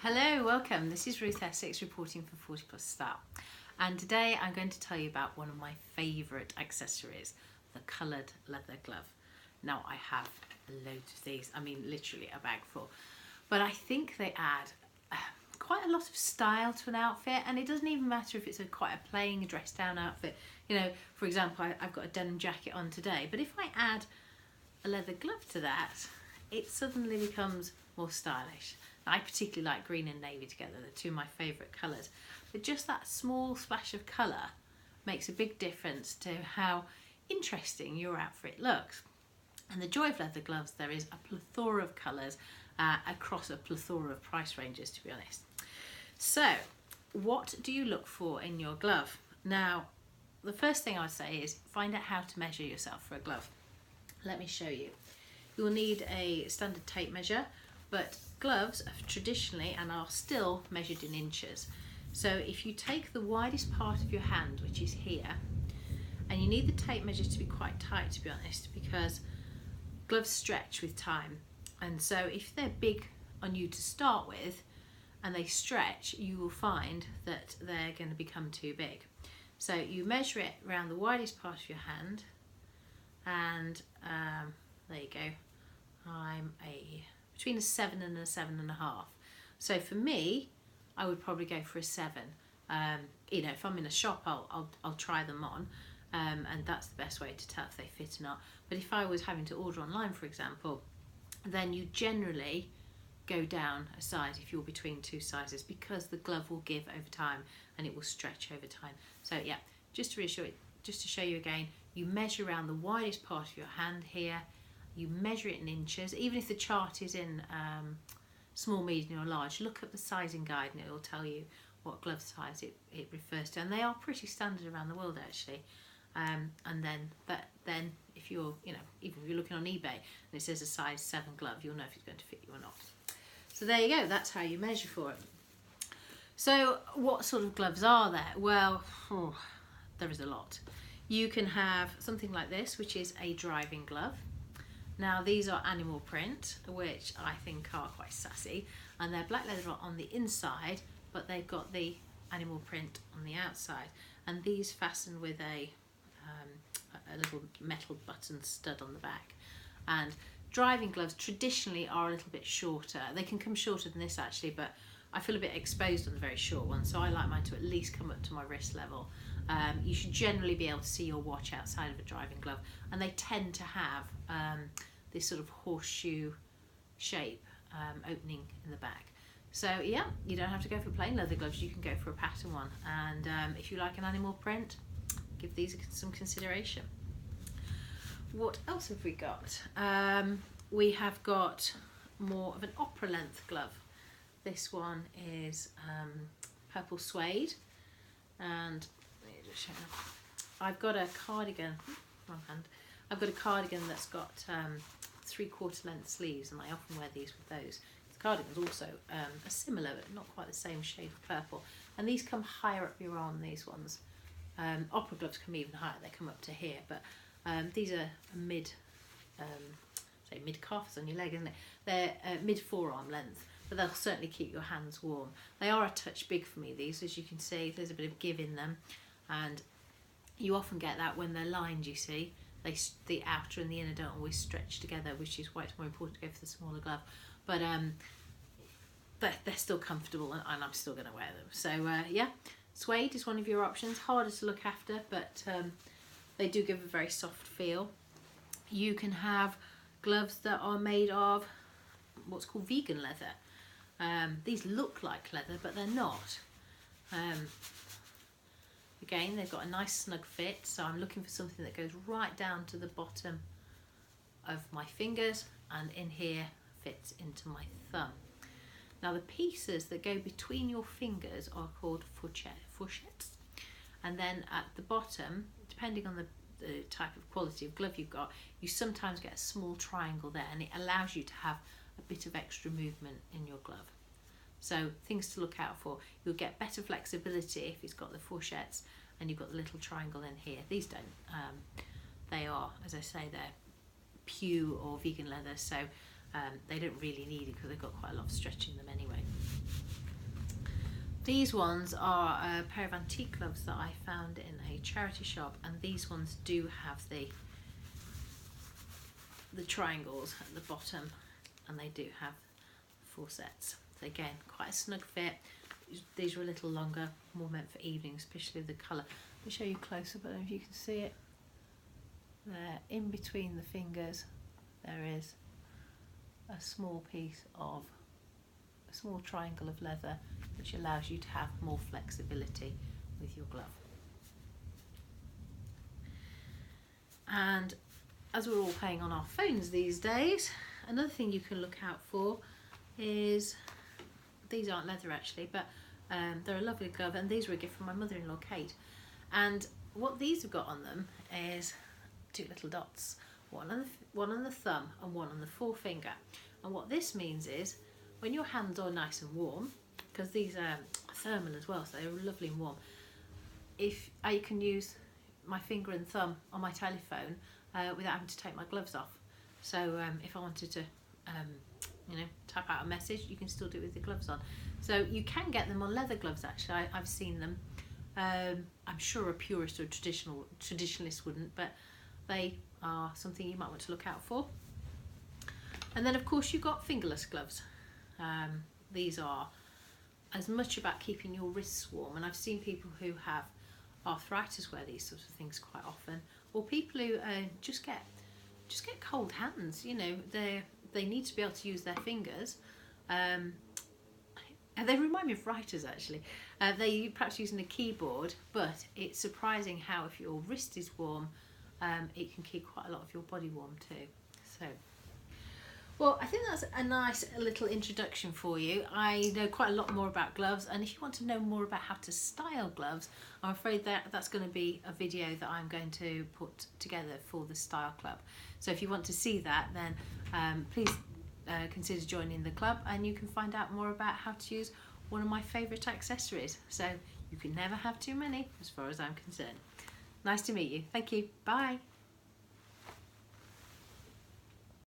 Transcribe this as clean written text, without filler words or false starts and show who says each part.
Speaker 1: Hello, welcome. This is Ruth Essex reporting for 40 Plus Style. And today I'm going to tell you about one of my favourite accessories, the coloured leather glove. Now I have loads of these, I mean literally a bag full. But I think they add quite a lot of style to an outfit, and it doesn't even matter if it's quite a plain dress down outfit. You know, for example, I've got a denim jacket on today, but if I add a leather glove to that, it suddenly becomes more stylish. I particularly like green and navy together, they're two of my favourite colours. But just that small splash of colour makes a big difference to how interesting your outfit looks. And the joy of leather gloves, there is a plethora of colours across a plethora of price ranges, to be honest. So, what do you look for in your glove? Now, the first thing I'd say is find out how to measure yourself for a glove. Let me show you. You'll need a standard tape measure, but gloves are traditionally and are still measured in inches. So if you take the widest part of your hand, which is here, and you need the tape measure to be quite tight, to be honest, because gloves stretch with time. And so if they're big on you to start with and they stretch, you will find that they're going to become too big. So you measure it around the widest part of your hand, and there you go. I'm between a 7 and a 7.5. So for me, I would probably go for a 7. You know, if I'm in a shop, I'll try them on, and that's the best way to tell if they fit or not. But if I was having to order online, for example, then you generally go down a size if you're between two sizes, because the glove will give over time and it will stretch over time. So yeah, just to reassure you, just to show you again, you measure around the widest part of your hand here. You measure it in inches. Even if the chart is in small, medium or large, look at the sizing guide and it will tell you what glove size it refers to. And they are pretty standard around the world, actually. And then if you're, you know, even if you're looking on eBay and it says a size 7 glove, you'll know if it's going to fit you or not. So there you go, that's how you measure for it. So what sort of gloves are there? Well, there is a lot. You can have something like this, which is a driving glove. Now these are animal print, which I think are quite sassy, and they're black leather on the inside, but they've got the animal print on the outside, and these fasten with a little metal button stud on the back. And driving gloves traditionally are a little bit shorter. They can come shorter than this actually, but I feel a bit exposed on the very short one, so I like mine to at least come up to my wrist level. You should generally be able to see your watch outside of a driving glove, and they tend to have this sort of horseshoe shape opening in the back. So yeah, you don't have to go for plain leather gloves, you can go for a pattern one, and if you like an animal print, give these some consideration. What else have we got? We have got more of an opera length glove. This one is purple suede, and let me just show you. I've got a cardigan, wrong hand. I've got a cardigan that's got 3/4 length sleeves, and I often wear these with those. The cardigan's also a similar, but not quite the same shade of purple. And these come higher up your arm, these ones. Opera gloves come even higher, they come up to here, but these are mid calves on your leg, isn't it? They're mid forearm length, but they'll certainly keep your hands warm. They are a touch big for me, these, as you can see. There's a bit of give in them, and you often get that when they're lined, you see. The outer and the inner don't always stretch together, which is why it's more important to go for the smaller glove. But they're still comfortable, and I'm still going to wear them. So yeah, suede is one of your options. Harder to look after, but they do give a very soft feel. You can have gloves that are made of what's called vegan leather. These look like leather, but they're not. Again, they've got a nice snug fit, so I'm looking for something that goes right down to the bottom of my fingers, and in here fits into my thumb. Now the pieces that go between your fingers are called fourchettes, and then at the bottom, depending on the type of quality of glove you've got, you sometimes get a small triangle there, and it allows you to have a bit of extra movement in your glove. So things to look out for. You'll get better flexibility if it's got the fourchettes and you've got the little triangle in here. These don't. They are, as I say, they're pew or vegan leather, so they don't really need it because they've got quite a lot of stretch in them anyway. These ones are a pair of antique gloves that I found in a charity shop, and these ones do have the triangles at the bottom, and they do have 4 sets. So again, quite a snug fit. These are a little longer, more meant for evenings, especially the colour. Let me show you closer, but if you can see it there, in between the fingers there is a small piece of a small triangle of leather, which allows you to have more flexibility with your glove. And as we're all playing on our phones these days, another thing you can look out for is, these aren't leather actually, but they're a lovely glove, and these were a gift from my mother-in-law Kate. And what these have got on them is 2 little dots, one on the thumb and one on the forefinger. And what this means is, when your hands are nice and warm, because these are thermal as well, so they're lovely and warm, if I can use my finger and thumb on my telephone without having to take my gloves off. So if I wanted to tap out a message, you can still do it with the gloves on. So you can get them on leather gloves actually. I've seen them. I'm sure a purist or traditionalist wouldn't, but they are something you might want to look out for. And then of course you've got fingerless gloves. These are as much about keeping your wrists warm, and I've seen people who have arthritis wear these sorts of things quite often, or people who just get cold hands. You know, they need to be able to use their fingers. And they remind me of writers actually. They perhaps using a keyboard, but it's surprising how if your wrist is warm, it can keep quite a lot of your body warm too. So, well, I think that's a nice little introduction for you. I know quite a lot more about gloves, and if you want to know more about how to style gloves, I'm afraid that's going to be a video that I'm going to put together for the Style Club. So if you want to see that, then please consider joining the club, and you can find out more about how to use one of my favourite accessories. So you can never have too many as far as I'm concerned. Nice to meet you. Thank you. Bye.